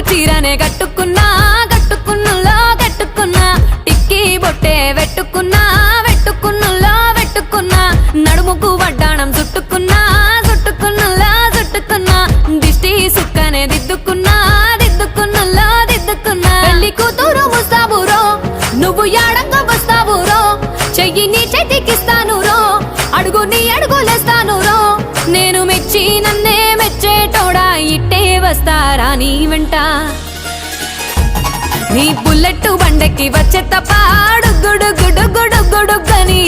చీరనే కట్టుకున్నా కట్టుకున్నులో కట్టుకున్నా టిక్కీ బొట్టే వెట్టుకున్నా వెట్టుకున్నులో వెట్టుకున్నా నడుముకు వడ్డాణం చుట్టుకున్నా చుట్టుకున్నులో చుట్టుకున్నా దిష్టి సుక్కనే దిద్దుకున్నా దిద్దుకున్నులో దిద్దుకున్నా పెళ్లి కూతురు ముస్తాబురో నువ్వు యాడంగా వస్తావురో చెయ్యి నీ చేతికిస్తాను రో అడుగు నీ అడుగులేస్తాను రో నేను మెచ్చి నన్నే మెచ్చేటోడా ఇట్టే వస్తారా నీ వెంట నీ బుల్లెట్ బండెక్కి వచ్చే తప్ప గుడు గుడు గుడు గుడు గుడుగని